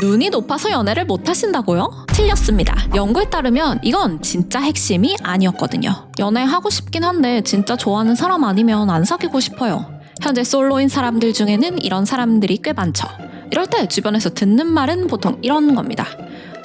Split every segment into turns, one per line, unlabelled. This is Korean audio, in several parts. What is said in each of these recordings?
눈이 높아서 연애를 못 하신다고요? 틀렸습니다. 연구에 따르면 이건 진짜 핵심이 아니었거든요. 연애하고 싶긴 한데 진짜 좋아하는 사람 아니면 안 사귀고 싶어요. 현재 솔로인 사람들 중에는 이런 사람들이 꽤 많죠. 이럴 때 주변에서 듣는 말은 보통 이런 겁니다.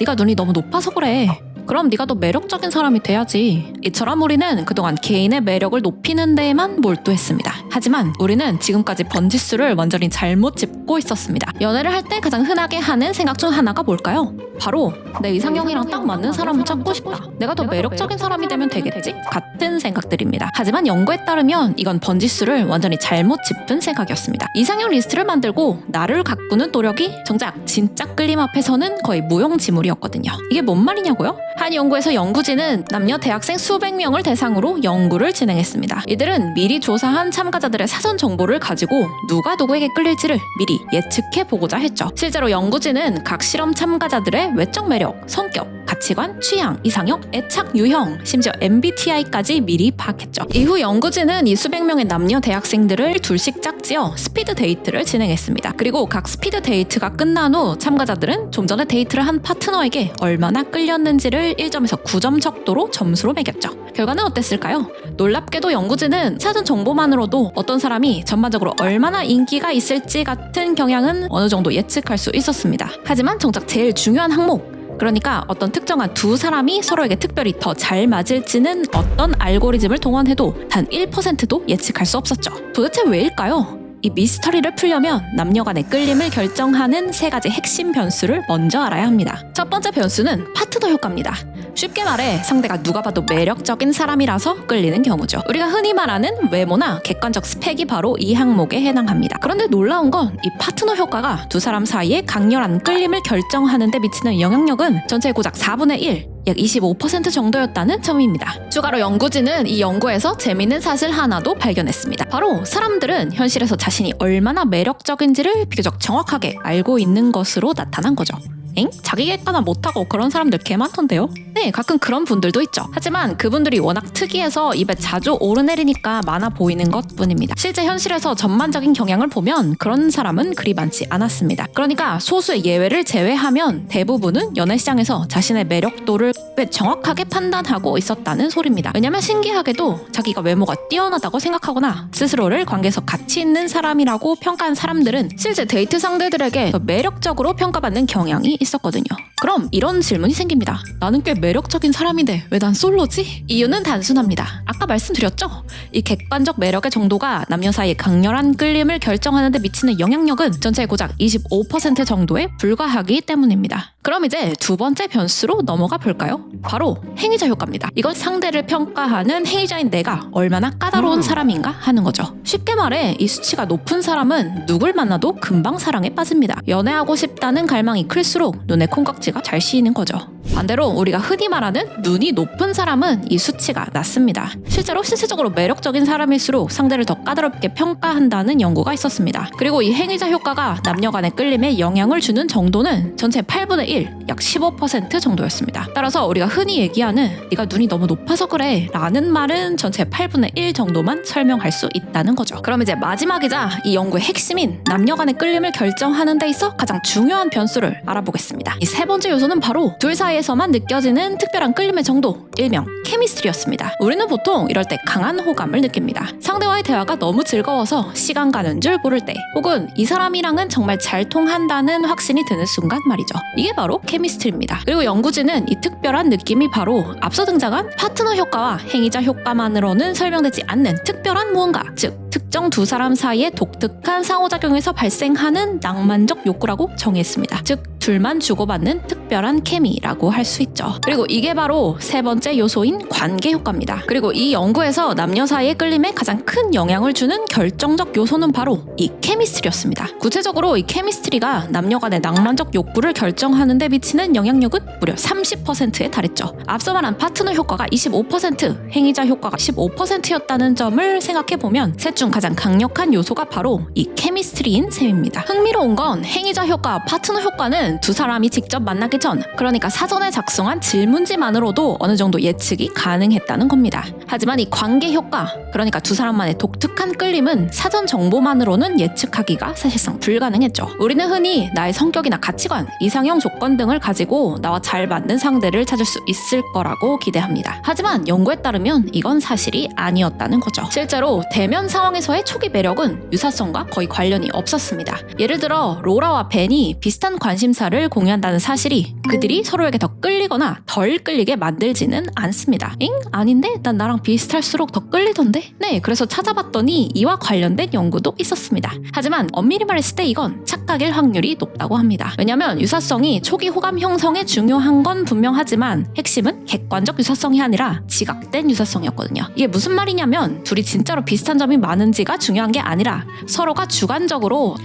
네가 눈이 너무 높아서 그래. 그럼 네가 더 매력적인 사람이 돼야지. 이처럼 우리는 그동안 개인의 매력을 높이는 데에만 몰두했습니다. 하지만 우리는 지금까지 번지수를 완전히 잘못 짚고 있었습니다. 연애를 할 때 가장 흔하게 하는 생각 중 하나가 뭘까요? 바로 내 이상형이랑 딱 맞는 사람을 찾고 싶다. 내가 더 매력적인 사람이 되면 되겠지? 같은 생각들입니다. 하지만 연구에 따르면 이건 번지수를 완전히 잘못 짚은 생각이었습니다. 이상형 리스트를 만들고 나를 가꾸는 노력이 정작 진짜 끌림 앞에서는 거의 무용지물이었거든요. 이게 뭔 말이냐고요? 한 연구에서 연구진은 남녀 대학생 수백 명을 대상으로 연구를 진행했습니다. 이들은 미리 조사한 참가자들의 사전 정보를 가지고 누가 누구에게 끌릴지를 미리 예측해 보고자 했죠. 실제로 연구진은 각 실험 참가자들의 외적 매력, 성격, 가치관, 취향, 이상형, 애착 유형, 심지어 MBTI까지 미리 파악했죠. 이후 연구진은 이 수백 명의 남녀 대학생들을 둘씩 짝지어 스피드 데이트를 진행했습니다. 그리고 각 스피드 데이트가 끝난 후 참가자들은 좀 전에 데이트를 한 파트너에게 얼마나 끌렸는지를 1점에서 9점 척도로 점수로 매겼죠. 결과는 어땠을까요? 놀랍게도 연구진은 사전 정보만으로도 어떤 사람이 전반적으로 얼마나 인기가 있을지 같은 경향은 어느 정도 예측할 수 있었습니다. 하지만 정작 제일 중요한 항목, 그러니까 어떤 특정한 두 사람이 서로에게 특별히 더 잘 맞을지는 어떤 알고리즘을 동원해도 단 1%도 예측할 수 없었죠. 도대체 왜일까요? 이 미스터리를 풀려면 남녀 간의 끌림을 결정하는 세 가지 핵심 변수를 먼저 알아야 합니다. 첫 번째 변수는 파트너 효과입니다. 쉽게 말해 상대가 누가 봐도 매력적인 사람이라서 끌리는 경우죠. 우리가 흔히 말하는 외모나 객관적 스펙이 바로 이 항목에 해당합니다. 그런데 놀라운 건 이 파트너 효과가 두 사람 사이에 강렬한 끌림을 결정하는 데 미치는 영향력은 전체의 고작 4분의 1, 약 25% 정도였다는 점입니다. 추가로 연구진은 이 연구에서 재미있는 사실 하나도 발견했습니다. 바로 사람들은 현실에서 자신이 얼마나 매력적인지를 비교적 정확하게 알고 있는 것으로 나타난 거죠. 엥? 자기 객관화 못하고 그런 사람들 개 많던데요? 네, 가끔 그런 분들도 있죠. 하지만 그분들이 워낙 특이해서 입에 자주 오르내리니까 많아 보이는 것뿐입니다. 실제 현실에서 전반적인 경향을 보면 그런 사람은 그리 많지 않았습니다. 그러니까 소수의 예외를 제외하면 대부분은 연애시장에서 자신의 매력도를 꽤 정확하게 판단하고 있었다는 소리입니다. 왜냐면 신기하게도 자기가 외모가 뛰어나다고 생각하거나 스스로를 관계에서 가치 있는 사람이라고 평가한 사람들은 실제 데이트 상대들에게 더 매력적으로 평가받는 경향이 있었거든요. 그럼 이런 질문이 생깁니다. 나는 꽤 매력적인 사람인데 왜 난 솔로지? 이유는 단순합니다. 아까 말씀드렸죠? 이 객관적 매력의 정도가 남녀 사이의 강렬한 끌림을 결정하는 데 미치는 영향력은 전체의 고작 25% 정도에 불과하기 때문입니다. 그럼 이제 두 번째 변수로 넘어가 볼까요? 바로 행위자 효과입니다. 이건 상대를 평가하는 행위자인 내가 얼마나 까다로운 사람인가 하는 거죠. 쉽게 말해 이 수치가 높은 사람은 누굴 만나도 금방 사랑에 빠집니다. 연애하고 싶다는 갈망이 클수록 눈에 콩깍지가 잘 씌이는 거죠. 반대로 우리가 흔히 말하는 눈이 높은 사람은 이 수치가 낮습니다. 실제로 신체적으로 매력적인 사람일수록 상대를 더 까다롭게 평가한다는 연구가 있었습니다. 그리고 이 행위자 효과가 남녀 간의 끌림에 영향을 주는 정도는 전체 8분의 1, 약 15% 정도였습니다. 따라서 우리가 흔히 얘기하는 네가 눈이 너무 높아서 그래 라는 말은 전체 8분의 1 정도만 설명할 수 있다는 거죠. 그럼 이제 마지막이자 이 연구의 핵심인 남녀 간의 끌림을 결정하는 데 있어 가장 중요한 변수를 알아보겠습니다. 이 세 번째 요소는 바로 둘 사이에서만 느껴지는 특별한 끌림의 정도, 일명 케미스트리였습니다. 우리는 보통 이럴 때 강한 호감을 느낍니다. 상대와의 대화가 너무 즐거워서 시간 가는 줄 모를 때, 혹은 이 사람이랑은 정말 잘 통한다는 확신이 드는 순간 말이죠. 이게 바로 케미스트리입니다. 그리고 연구진은 이 특별한 느낌이 바로 앞서 등장한 파트너 효과와 행위자 효과만으로는 설명되지 않는 특별한 무언가, 즉 특정 두 사람 사이의 독특한 상호작용에서 발생하는 낭만적 욕구라고 정의했습니다. 즉 둘만 주고받는 특별한 케미라고 할 수 있죠. 그리고 이게 바로 세 번째 요소인 관계 효과입니다. 그리고 이 연구에서 남녀 사이의 끌림에 가장 큰 영향을 주는 결정적 요소는 바로 이 케미스트리였습니다. 구체적으로 이 케미스트리가 남녀 간의 낭만적 욕구를 결정하는 데 미치는 영향력은 무려 30%에 달했죠. 앞서 말한 파트너 효과가 25%, 행위자 효과가 15%였다는 점을 생각해보면 셋 중 가장 강력한 요소가 바로 이 케미스트리인 셈입니다. 흥미로운 건 행위자 효과, 파트너 효과는 이거는 두 사람이 직접 만나기 전, 그러니까 사전에 작성한 질문지만으로도 어느 정도 예측이 가능했다는 겁니다. 하지만 이 관계 효과, 그러니까 두 사람만의 독특한 끌림은 사전 정보만으로는 예측하기가 사실상 불가능했죠. 우리는 흔히 나의 성격이나 가치관, 이상형 조건 등을 가지고 나와 잘 맞는 상대를 찾을 수 있을 거라고 기대합니다. 하지만 연구에 따르면 이건 사실이 아니었다는 거죠. 실제로 대면 상황에서의 초기 매력은 유사성과 거의 관련이 없었습니다. 예를 들어 로라와 벤이 비슷한 관심사를 공유한다는 사실이 그들이 서로에게 더 끌리거나 덜 끌리게 만들지는 않습니다. 잉? 아닌데? 난 나랑 비슷할수록 더 끌리던데? 네, 그래서 찾아봤더니 이와 관련된 연구도 있었습니다. 하지만 엄밀히 말했을 때 이건 착각일 확률이 높다고 합니다. 왜냐면 유사성이 초기 호감 형성에 중요한 건 분명하지만 핵심은 객관적 유사성이 아니라 지각된 유사성이었거든요. 이게 무슨 말이냐면 둘이 진짜로 비슷한 점이 많은지가 중요한 게 아니라 서로가 주관적으로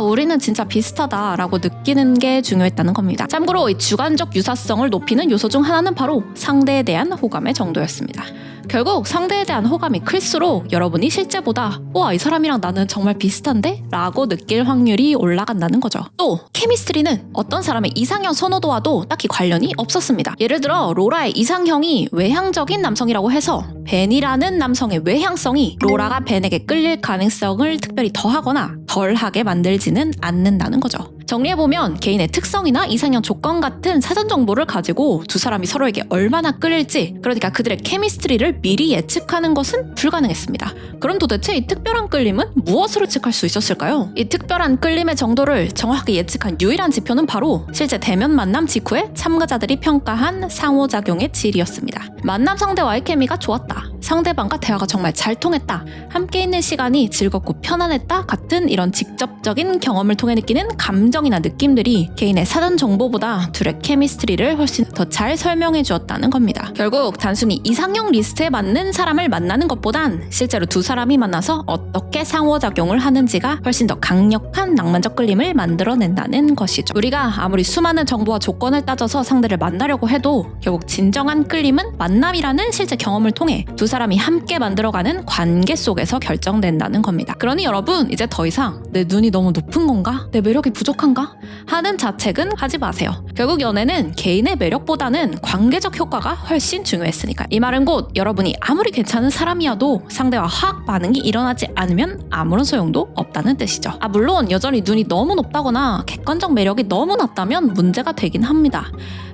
우리는 진짜 비슷하다 라고 느끼는 게 중요했다는 겁니다. 참고로 이 주관적 유사성을 높이는 요소 중 하나는 바로 상대에 대한 호감의 정도였습니다. 결국 상대에 대한 호감이 클수록 여러분이 실제보다 와, 이 사람이랑 나는 정말 비슷한데? 라고 느낄 확률이 올라간다는 거죠. 또 케미스트리는 어떤 사람의 이상형 선호도와도 딱히 관련이 없었습니다. 예를 들어 로라의 이상형이 외향적인 남성이라고 해서 벤이라는 남성의 외향성이 로라가 벤에게 끌릴 가능성을 특별히 더하거나 덜하게 만들지는 않는다는 거죠. 정리해보면 개인의 특성이나 이상형 조건 같은 사전 정보를 가지고 두 사람이 서로에게 얼마나 끌릴지, 그러니까 그들의 케미스트리를 미리 예측하는 것은 불가능했습니다. 그럼 도대체 이 특별한 끌림은 무엇으로 예측할 수 있었을까요? 이 특별한 끌림의 정도를 정확하게 예측한 유일한 지표는 바로 실제 대면 만남 직후에 참가자들이 평가한 상호작용의 질이었습니다. 만남 상대와의 케미가 좋았다, 상대방과 대화가 정말 잘 통했다, 함께 있는 시간이 즐겁고 편안했다 같은 이런 직접적인 경험을 통해 느끼는 감정이나 느낌들이 개인의 사전 정보보다 둘의 케미스트리를 훨씬 더 잘 설명해 주었다는 겁니다. 결국 단순히 이상형 리스트에 맞는 사람을 만나는 것보단 실제로 두 사람이 만나서 어떻게 상호작용을 하는지가 훨씬 더 강력한 낭만적 끌림을 만들어낸다는 것이죠. 우리가 아무리 수많은 정보와 조건을 따져서 상대를 만나려고 해도 결국 진정한 끌림은 만남이라는 실제 경험을 통해 두 사람이 함께 만들어가는 관계 속에서 결정된다는 겁니다. 그러니 여러분, 이제 더 이상 내 눈이 너무 높은 건가? 내 매력이 부족한가? 하는 자책은 하지 마세요. 결국 연애는 개인의 매력보다는 관계적 효과가 훨씬 중요했으니까. 이 말은 곧 여러분이 아무리 괜찮은 사람이어도 상대와 화학 반응이 일어나지 않으면 아무런 소용도 없다는 뜻이죠. 물론 여전히 눈이 너무 높다거나 객관적 매력이 너무 낮다면 문제가 되긴 합니다.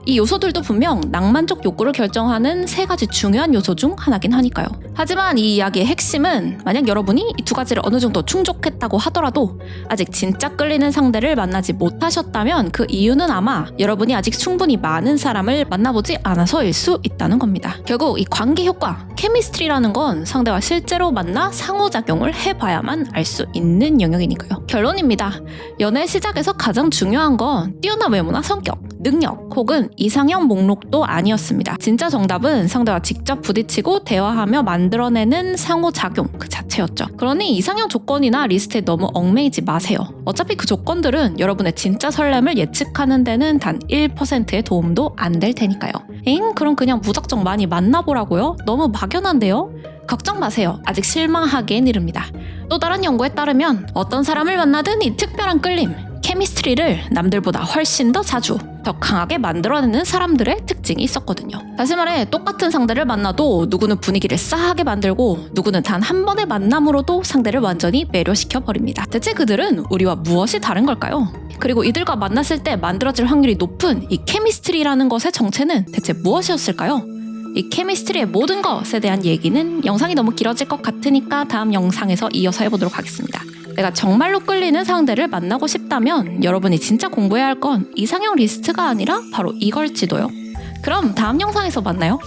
이 요소들도 분명 낭만적 욕구를 결정하는 세 가지 중요한 요소 중 하나긴 하니까요. 하지만 이 이야기의 핵심은 만약 여러분이 이 두 가지를 어느 정도 충족했다고 하더라도 아직 진짜 끌리는 상대를 만나지 못하셨다면 그 이유는 아마 여러분이 아직 충분히 많은 사람을 만나보지 않아서일 수 있다는 겁니다. 결국 이 관계 효과, 케미스트리라는 건 상대와 실제로 만나 상호작용을 해봐야만 알 수 있는 영역이니까요. 결론입니다. 연애 시작에서 가장 중요한 건 뛰어난 외모나 성격, 능력 혹은 이상형 목록도 아니었습니다. 진짜 정답은 상대와 직접 부딪히고 대화하며 만들어내는 상호작용 그 자체였죠. 그러니 이상형 조건이나 리스트에 너무 얽매이지 마세요. 어차피 그 조건들은 여러분의 진짜 설렘을 예측하는 데는 단 1%의 도움도 안 될 테니까요. 그럼 그냥 무작정 많이 만나보라고요? 너무 막연한데요? 걱정 마세요. 아직 실망하기엔 이릅니다. 또 다른 연구에 따르면 어떤 사람을 만나든 이 특별한 끌림, 케미스트리를 남들보다 훨씬 더 자주, 더 강하게 만들어내는 사람들의 특징이 있었거든요. 다시 말해 똑같은 상대를 만나도 누구는 분위기를 싸하게 만들고 누구는 단 한 번의 만남으로도 상대를 완전히 매료시켜버립니다. 대체 그들은 우리와 무엇이 다른 걸까요? 그리고 이들과 만났을 때 만들어질 확률이 높은 이 케미스트리라는 것의 정체는 대체 무엇이었을까요? 이 케미스트리의 모든 것에 대한 얘기는 영상이 너무 길어질 것 같으니까 다음 영상에서 이어서 해보도록 하겠습니다. 내가 정말로 끌리는 상대를 만나고 싶다면 여러분이 진짜 공부해야 할 건 이상형 리스트가 아니라 바로 이걸지도요. 그럼 다음 영상에서 만나요.